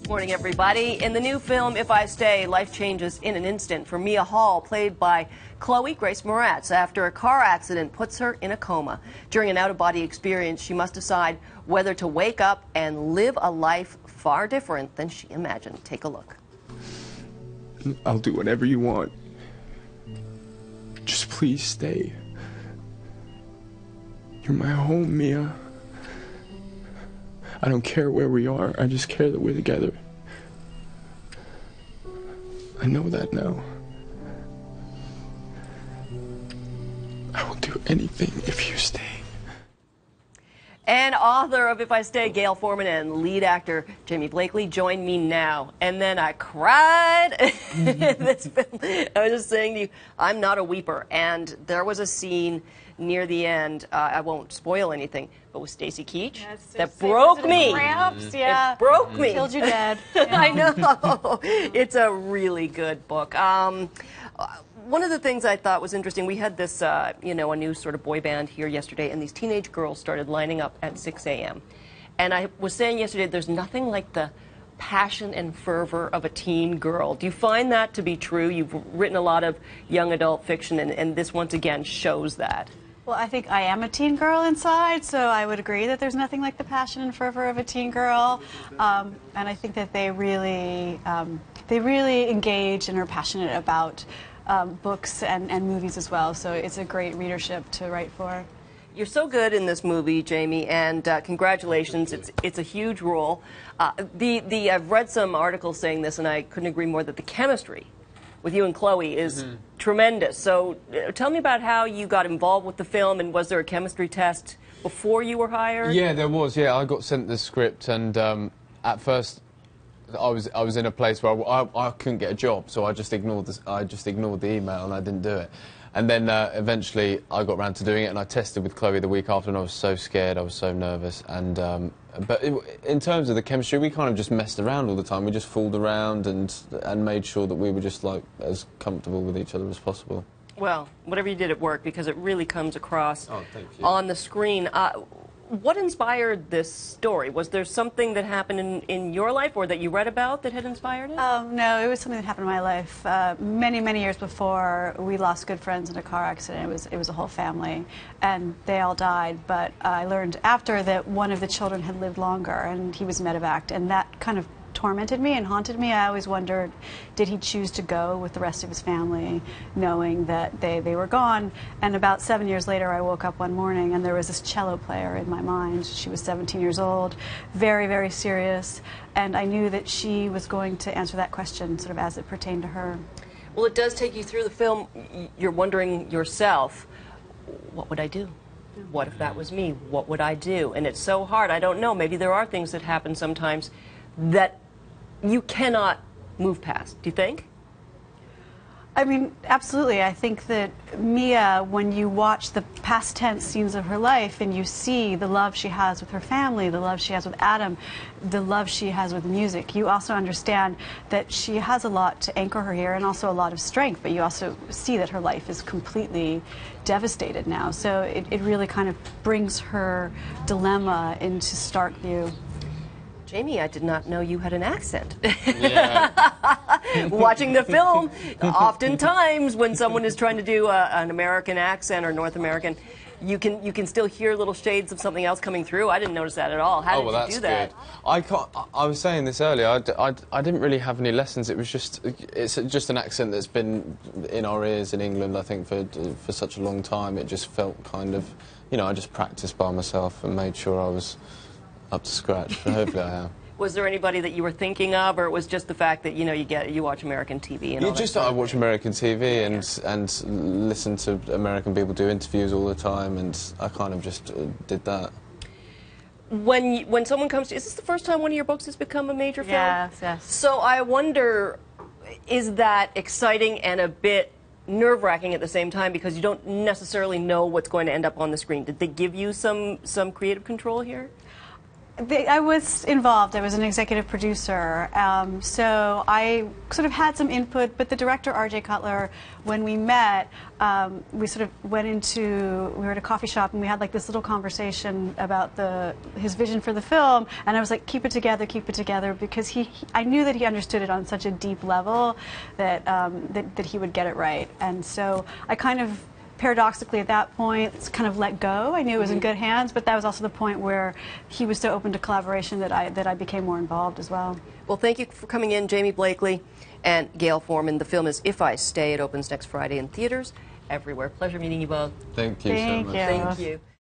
Morning, everybody. In the new film, If I Stay, life changes in an instant for Mia Hall, played by Chloe Grace Moretz, after a car accident puts her in a coma. During an out-of-body experience, she must decide whether to wake up and live a life far different than she imagined. Take a look. I'll do whatever you want. Just please stay. You're my home, Mia. I don't care where we are, I just care that we're together. I know that now. I will do anything if you stay. And author of If I Stay, Gayle Forman, and lead actor Jamie Blakely join me now. And then I cried in this film. I was just saying to you, I'm not a weeper. And there was a scene near the end, I won't spoil anything, but with Stacy Keach, that broke me. Cramps, yeah. It broke me. Killed you dead. I know. It's a really good book. One of the things I thought was interesting, we had this, a new sort of boy band here yesterday, and these teenage girls started lining up at 6 a.m. And I was saying yesterday, there's nothing like the passion and fervor of a teen girl. Do you find that to be true? You've written a lot of young adult fiction, and this once again shows that. Well, I think I am a teen girl inside, so I would agree that there's nothing like the passion and fervor of a teen girl. And I think that they really engage and are passionate about books and movies as well. So it's a great readership to write for. You're so good in this movie, Jamie, and congratulations. It's a huge role. I've read some articles saying this, and I couldn't agree more, that the chemistry with you and Chloe is tremendous. So tell me about how you got involved with the film, and was there a chemistry test before you were hired? Yeah, there was. Yeah, I got sent the script, and at first I was in a place where I couldn't get a job, so I just ignored the email and I didn't do it. And then eventually I got around to doing it, and I tested with Chloe the week after, and I was so scared, I was so nervous. And but in terms of the chemistry, we kind of just messed around all the time. We just fooled around and made sure that we were just like as comfortable with each other as possible. Well, whatever you did at work, because it really comes across on the screen. What inspired this story? Was there something that happened in your life or that you read about that had inspired it? No, it was something that happened in my life. Many, many years before, we lost good friends in a car accident. It was a whole family, and they all died. But I learned after that one of the children had lived longer, and he was medevaced, and that kind of tormented me and haunted me. I always wondered, did he choose to go with the rest of his family, knowing that they were gone? And about 7 years later, I woke up one morning and there was this cello player in my mind. She was 17 years old, very, very serious, and I knew that she was going to answer that question sort of as it pertained to her. Well, it does take you through the film. You're wondering yourself, what would I do? What if that was me? What would I do? And it's so hard. I don't know. Maybe there are things that happen sometimes that you cannot move past. Do you think? I mean, absolutely. I think that Mia, when you watch the past tense scenes of her life and you see the love she has with her family, the love she has with Adam, the love she has with music, you also understand that she has a lot to anchor her here and also a lot of strength, but you also see that her life is completely devastated now. So it really kind of brings her dilemma into stark view. Jamie, I did not know you had an accent. Yeah. Watching the film, oftentimes when someone is trying to do an American accent or North American, you can still hear little shades of something else coming through. I didn't notice that at all. How did you do that? I was saying this earlier. I didn't really have any lessons. It's just an accent that's been in our ears in England, I think, for such a long time. It just felt kind of, I just practiced by myself and made sure I was up to scratch, but hopefully I am. Was there anybody that you were thinking of, or it was just the fact that you watch American TV and all that? I watch American TV and listen to American people do interviews all the time, and I kind of just did that. When someone comes to, is this the first time one of your books has become a major film? Yes. So I wonder, is that exciting and a bit nerve-wracking at the same time, because you don't necessarily know what's going to end up on the screen? Did they give you some creative control here? I was involved. I was an executive producer, so I sort of had some input. But the director, R.J. Cutler, when we met, we sort of we were at a coffee shop, and we had like this little conversation about his vision for the film. And I was like, keep it together, because I knew that he understood it on such a deep level that that he would get it right. And so I kind of, paradoxically at that point, it's kind of let go. I knew it was in good hands, but that was also the point where he was so open to collaboration that I became more involved as well. Well, thank you for coming in, Jamie Blakely and Gayle Foreman. The film is If I Stay. It opens next Friday in theaters everywhere. Pleasure meeting you both. Thank you so much. Thank you. Thank you.